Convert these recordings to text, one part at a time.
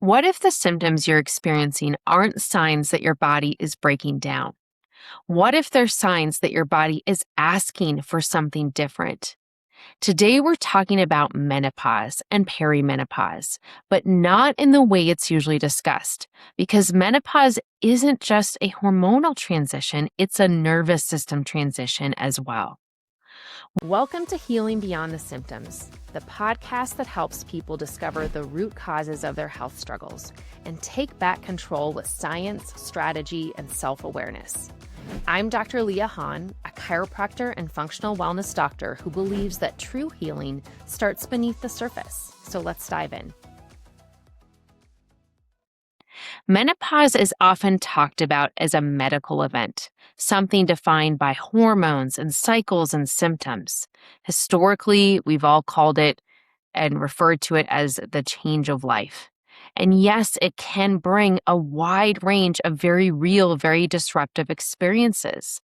What if the symptoms you're experiencing aren't signs that your body is breaking down? What if they're signs that your body is asking for something different? Today, we're talking about menopause and perimenopause, but not in the way it's usually discussed, because menopause isn't just a hormonal transition, it's a nervous system transition as well. Welcome to Healing Beyond the Symptoms, the podcast that helps people discover the root causes of their health struggles and take back control with science, strategy, and self-awareness. I'm Dr. Leah Hahn, a chiropractor and functional wellness doctor who believes that true healing starts beneath the surface. So let's dive in. Menopause is often talked about as a medical event, something defined by hormones and cycles and symptoms. Historically, we've all called it and referred to it as the change of life. And yes, it can bring a wide range of very real, very disruptive experiences.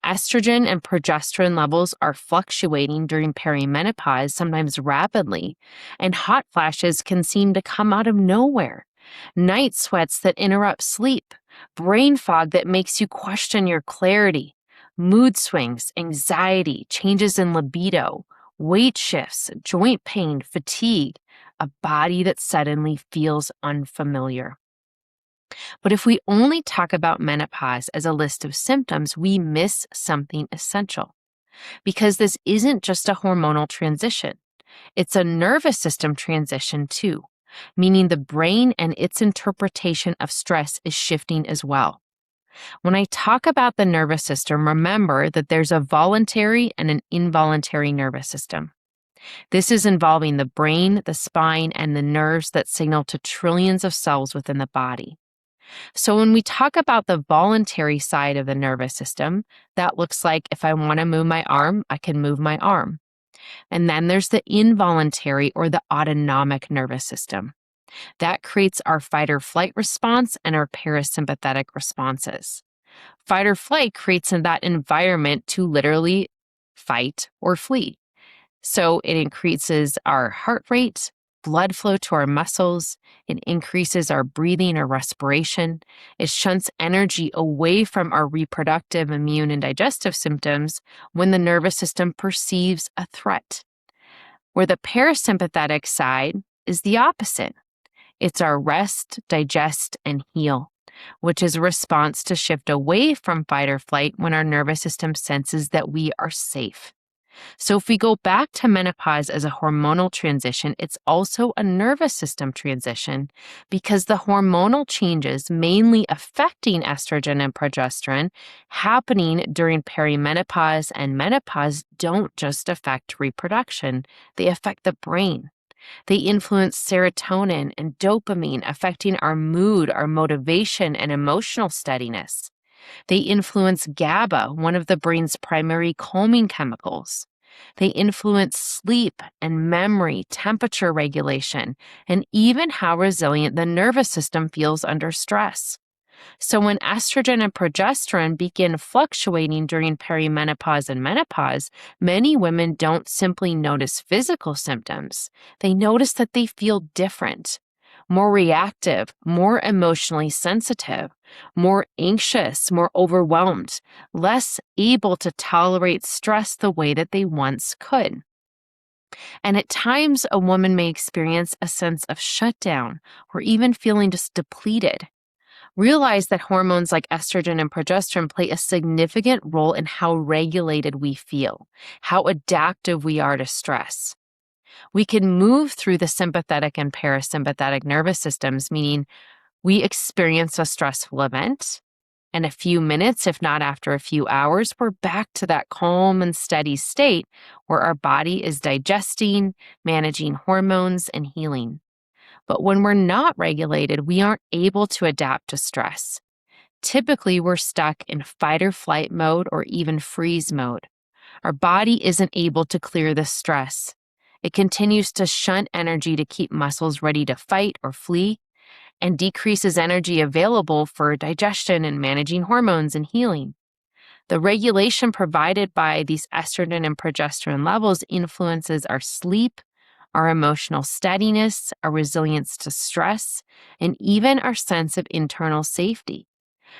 Estrogen and progesterone levels are fluctuating during perimenopause, sometimes rapidly, and hot flashes can seem to come out of nowhere. Night sweats that interrupt sleep, brain fog that makes you question your clarity, mood swings, anxiety, changes in libido, weight shifts, joint pain, fatigue, a body that suddenly feels unfamiliar. But if we only talk about menopause as a list of symptoms, we miss something essential. Because this isn't just a hormonal transition, it's a nervous system transition too, meaning the brain and its interpretation of stress is shifting as well. When I talk about the nervous system, remember that there's a voluntary and an involuntary nervous system. This is involving the brain, the spine, and the nerves that signal to trillions of cells within the body. So when we talk about the voluntary side of the nervous system, that looks like if I want to move my arm, I can move my arm. And then there's the involuntary or the autonomic nervous system. That creates our fight or flight response and our parasympathetic responses. Fight or flight creates that environment to literally fight or flee. So it increases our heart rate, blood flow to our muscles, it increases our breathing or respiration, it shunts energy away from our reproductive, immune, and digestive symptoms when the nervous system perceives a threat. Where the parasympathetic side is the opposite. It's our rest, digest, and heal, which is a response to shift away from fight or flight when our nervous system senses that we are safe. So if we go back to menopause as a hormonal transition, it's also a nervous system transition because the hormonal changes mainly affecting estrogen and progesterone happening during perimenopause and menopause don't just affect reproduction, they affect the brain. They influence serotonin and dopamine, affecting our mood, our motivation, and emotional steadiness. They influence GABA, one of the brain's primary calming chemicals. They influence sleep and memory, temperature regulation, and even how resilient the nervous system feels under stress. So when estrogen and progesterone begin fluctuating during perimenopause and menopause, many women don't simply notice physical symptoms. They notice that they feel different, more reactive, more emotionally sensitive, more anxious, more overwhelmed, less able to tolerate stress the way that they once could. And at times, a woman may experience a sense of shutdown or even feeling just depleted. Realize that hormones like estrogen and progesterone play a significant role in how regulated we feel, how adaptive we are to stress. We can move through the sympathetic and parasympathetic nervous systems, meaning we experience a stressful event, and a few minutes, if not after a few hours, we're back to that calm and steady state where our body is digesting, managing hormones, and healing. But when we're not regulated, we aren't able to adapt to stress. Typically, we're stuck in fight or flight mode or even freeze mode. Our body isn't able to clear the stress. It continues to shunt energy to keep muscles ready to fight or flee and decreases energy available for digestion and managing hormones and healing. The regulation provided by these estrogen and progesterone levels influences our sleep, our emotional steadiness, our resilience to stress, and even our sense of internal safety.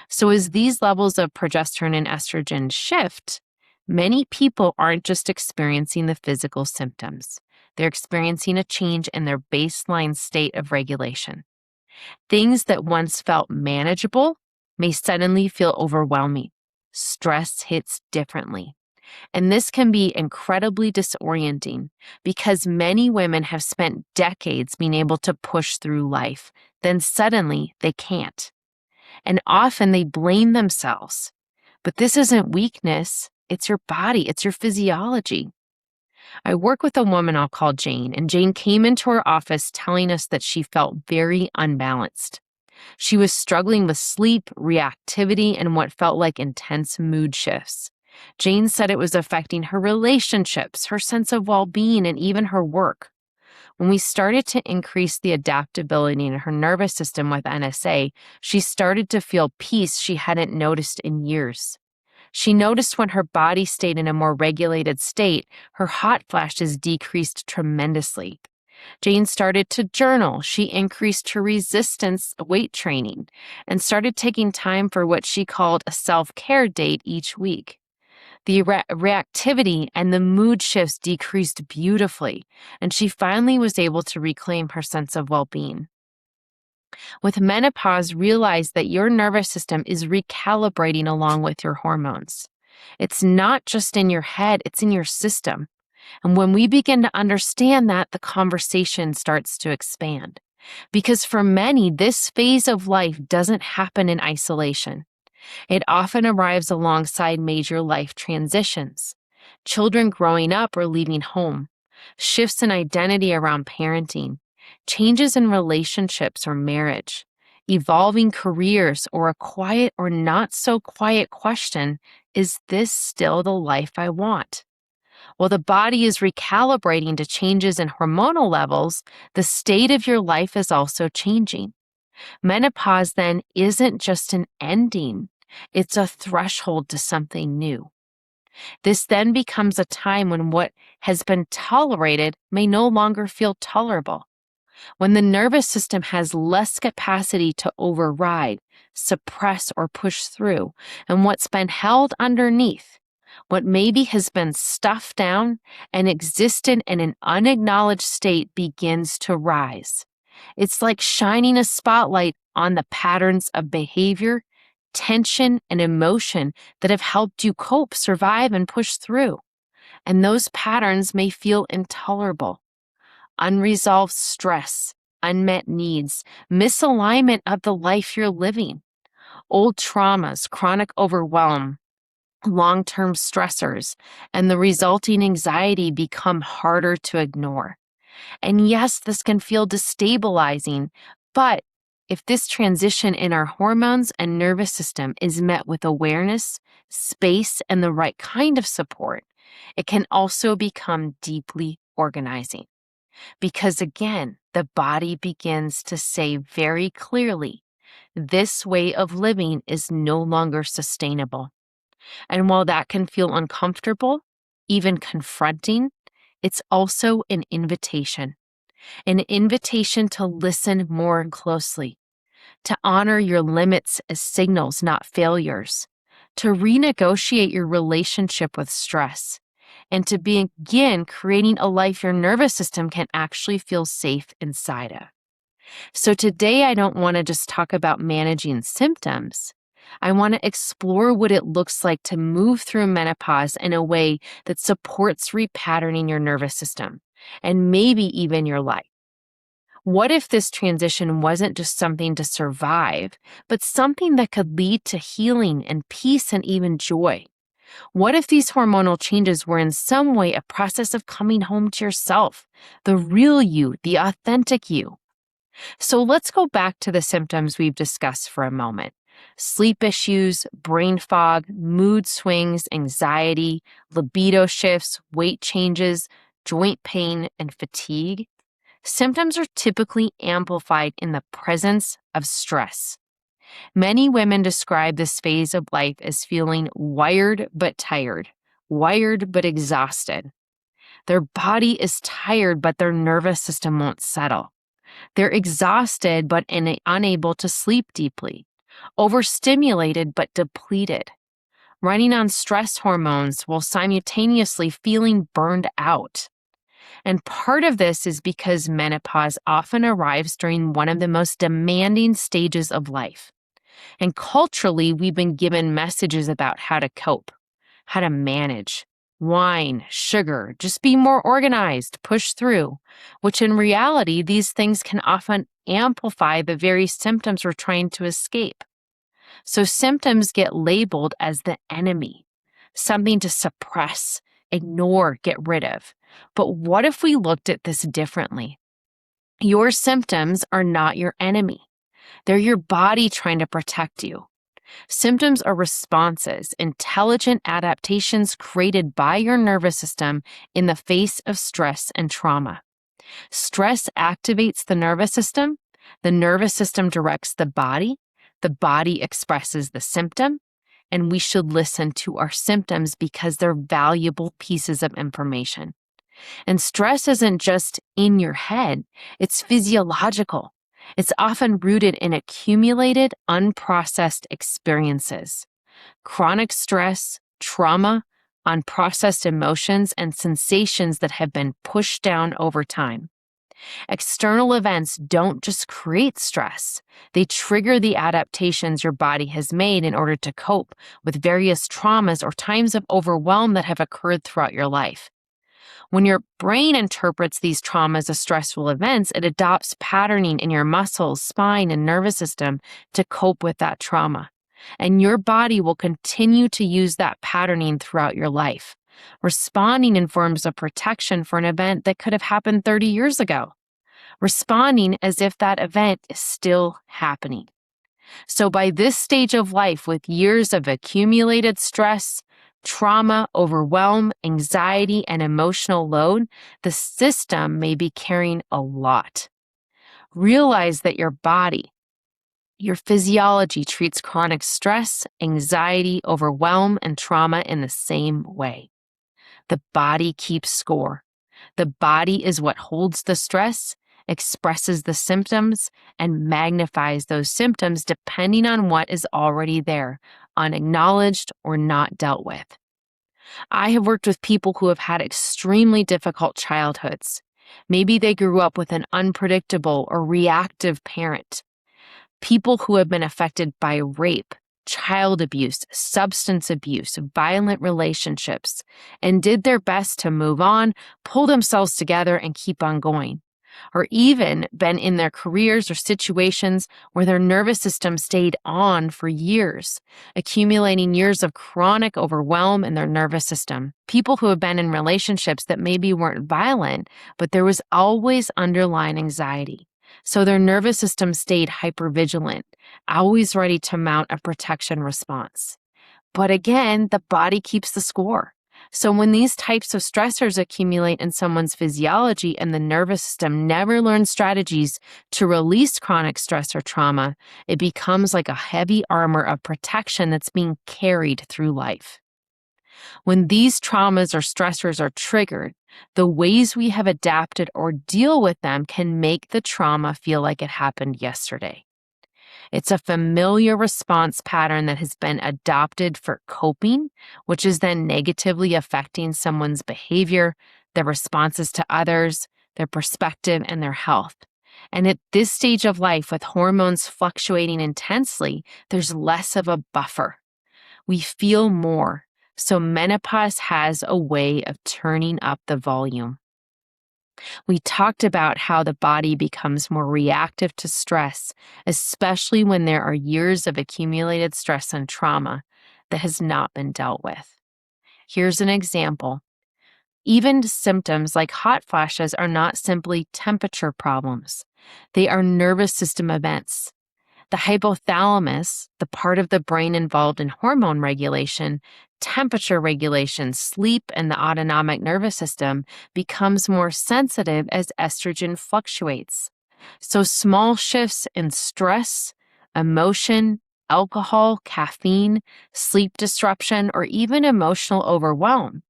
So, as these levels of progesterone and estrogen shift, many people aren't just experiencing the physical symptoms, they're experiencing a change in their baseline state of regulation. Things that once felt manageable may suddenly feel overwhelming. Stress hits differently. And this can be incredibly disorienting because many women have spent decades being able to push through life. Then suddenly they can't. And often they blame themselves. But this isn't weakness, it's your body, it's your physiology. I work with a woman I'll call Jane, and Jane came into her office telling us that she felt very unbalanced. She was struggling with sleep, reactivity, and what felt like intense mood shifts. Jane said it was affecting her relationships, her sense of well-being, and even her work. When we started to increase the adaptability in her nervous system with NSA, she started to feel peace she hadn't noticed in years. She noticed when her body stayed in a more regulated state, her hot flashes decreased tremendously. Jane started to journal. She increased her resistance weight training and started taking time for what she called a self-care date each week. The reactivity and the mood shifts decreased beautifully, and she finally was able to reclaim her sense of well-being. With menopause, realize that your nervous system is recalibrating along with your hormones. It's not just in your head, it's in your system. And when we begin to understand that, the conversation starts to expand. Because for many, this phase of life doesn't happen in isolation. It often arrives alongside major life transitions, children growing up or leaving home, shifts in identity around parenting, changes in relationships or marriage, evolving careers, or a quiet or not so quiet question, is this still the life I want? While the body is recalibrating to changes in hormonal levels, the state of your life is also changing. Menopause then isn't just an ending, it's a threshold to something new. This then becomes a time when what has been tolerated may no longer feel tolerable, when the nervous system has less capacity to override, suppress, or push through, and what's been held underneath, what maybe has been stuffed down and existed in an unacknowledged state, begins to rise. It's like shining a spotlight on the patterns of behavior, tension, and emotion that have helped you cope, survive, and push through. And those patterns may feel intolerable. Unresolved stress, unmet needs, misalignment of the life you're living, old traumas, chronic overwhelm, long-term stressors, and the resulting anxiety become harder to ignore. And yes, this can feel destabilizing, but if this transition in our hormones and nervous system is met with awareness, space, and the right kind of support, it can also become deeply organizing. Because again, the body begins to say very clearly, this way of living is no longer sustainable. And while that can feel uncomfortable, even confronting, it's also an invitation to listen more closely, to honor your limits as signals, not failures, to renegotiate your relationship with stress, and to begin creating a life your nervous system can actually feel safe inside of. So today, I don't want to just talk about managing symptoms. I want to explore what it looks like to move through menopause in a way that supports repatterning your nervous system and maybe even your life. What if this transition wasn't just something to survive, but something that could lead to healing and peace and even joy? What if these hormonal changes were in some way a process of coming home to yourself, the real you, the authentic you? So let's go back to the symptoms we've discussed for a moment. Sleep issues, brain fog, mood swings, anxiety, libido shifts, weight changes, joint pain, and fatigue. Symptoms are typically amplified in the presence of stress. Many women describe this phase of life as feeling wired but tired, wired but exhausted. Their body is tired, but their nervous system won't settle. They're exhausted, but unable to sleep deeply. Overstimulated, but depleted. Running on stress hormones while simultaneously feeling burned out. And part of this is because menopause often arrives during one of the most demanding stages of life. And culturally, we've been given messages about how to cope, how to manage. Wine, sugar, just be more organized, push through, which in reality, these things can often amplify the very symptoms we're trying to escape. So symptoms get labeled as the enemy, something to suppress, ignore, get rid of. But what if we looked at this differently? Your symptoms are not your enemy. They're your body trying to protect you. Symptoms are responses, intelligent adaptations created by your nervous system in the face of stress and trauma. Stress activates the nervous system directs the body expresses the symptom, and we should listen to our symptoms because they're valuable pieces of information. And stress isn't just in your head, it's physiological. It's often rooted in accumulated, unprocessed experiences. Chronic stress, trauma, unprocessed emotions, and sensations that have been pushed down over time. External events don't just create stress. They trigger the adaptations your body has made in order to cope with various traumas or times of overwhelm that have occurred throughout your life. When your brain interprets these traumas as stressful events, it adopts patterning in your muscles, spine, and nervous system to cope with that trauma. And your body will continue to use that patterning throughout your life, responding in forms of protection for an event that could have happened 30 years ago, responding as if that event is still happening. So by this stage of life, with years of accumulated stress, trauma, overwhelm, anxiety, and emotional load, the system may be carrying a lot. Realize that your body, your physiology treats chronic stress, anxiety, overwhelm, and trauma in the same way. The body keeps score. The body is what holds the stress, expresses the symptoms, and magnifies those symptoms depending on what is already there, unacknowledged or not dealt with. I have worked with people who have had extremely difficult childhoods. Maybe they grew up with an unpredictable or reactive parent. People who have been affected by rape, child abuse, substance abuse, violent relationships, and did their best to move on, pull themselves together, and keep on going. Or even been in their careers or situations where their nervous system stayed on for years, accumulating years of chronic overwhelm in their nervous system. People who have been in relationships that maybe weren't violent, but there was always underlying anxiety. So their nervous system stayed hypervigilant, always ready to mount a protection response. But again, the body keeps the score. So when these types of stressors accumulate in someone's physiology and the nervous system never learns strategies to release chronic stress or trauma, it becomes like a heavy armor of protection that's being carried through life. When these traumas or stressors are triggered, the ways we have adapted or deal with them can make the trauma feel like it happened yesterday. It's a familiar response pattern that has been adopted for coping, which is then negatively affecting someone's behavior, their responses to others, their perspective, and their health. And at this stage of life, with hormones fluctuating intensely, there's less of a buffer. We feel more. So menopause has a way of turning up the volume. We talked about how the body becomes more reactive to stress, especially when there are years of accumulated stress and trauma that has not been dealt with. Here's an example. Even symptoms like hot flashes are not simply temperature problems. They are nervous system events. The hypothalamus, the part of the brain involved in hormone regulation, temperature regulation, sleep, and the autonomic nervous system, becomes more sensitive as estrogen fluctuates. So small shifts in stress, emotion, alcohol, caffeine, sleep disruption, or even emotional overwhelm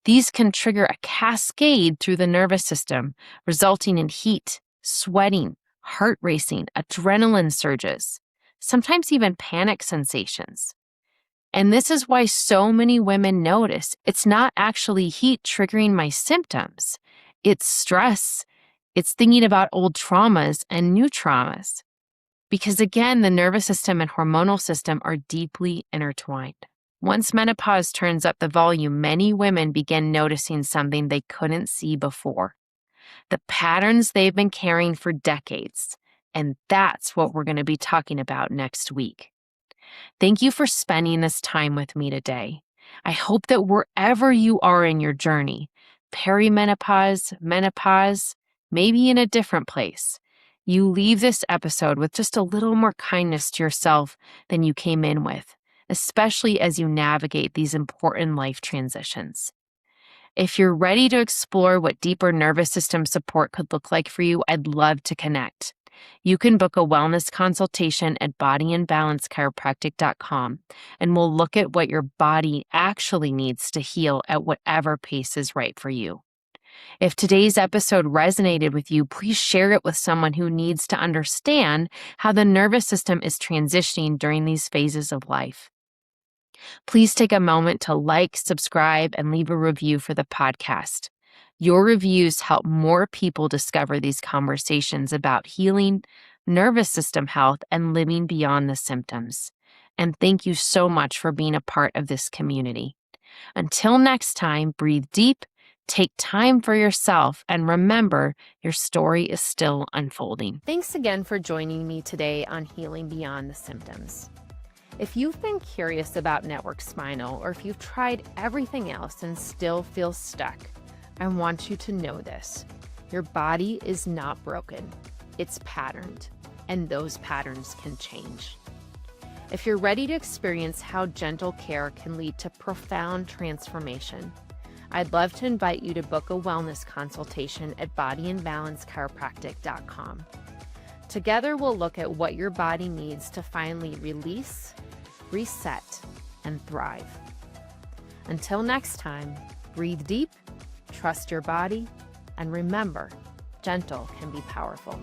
These can trigger a cascade through the nervous system, resulting in heat, sweating, heart racing, adrenaline surges, sometimes even panic sensations. And this is why so many women notice it's not actually heat triggering my symptoms. It's stress. It's thinking about old traumas and new traumas. Because again, the nervous system and hormonal system are deeply intertwined. Once menopause turns up the volume, many women begin noticing something they couldn't see before. The patterns they've been carrying for decades. And that's what we're going to be talking about next week. Thank you for spending this time with me today. I hope that wherever you are in your journey, perimenopause, menopause, maybe in a different place, you leave this episode with just a little more kindness to yourself than you came in with, especially as you navigate these important life transitions. If you're ready to explore what deeper nervous system support could look like for you, I'd love to connect. You can book a wellness consultation at bodyandbalancechiropractic.com, and we'll look at what your body actually needs to heal at whatever pace is right for you. If today's episode resonated with you, please share it with someone who needs to understand how the nervous system is transitioning during these phases of life. Please take a moment to like, subscribe, and leave a review for the podcast. Your reviews help more people discover these conversations about healing, nervous system health, and living beyond the symptoms. And thank you so much for being a part of this community. Until next time, breathe deep, take time for yourself, and remember, your story is still unfolding. Thanks again for joining me today on Healing Beyond the Symptoms. If you've been curious about network spinal, or if you've tried everything else and still feel stuck, I want you to know this. Your body is not broken. It's patterned, and those patterns can change. If you're ready to experience how gentle care can lead to profound transformation, I'd love to invite you to book a wellness consultation at bodyandbalancechiropractic.com. Together, we'll look at what your body needs to finally release, reset, and thrive. Until next time, breathe deep, trust your body, and remember, gentle can be powerful.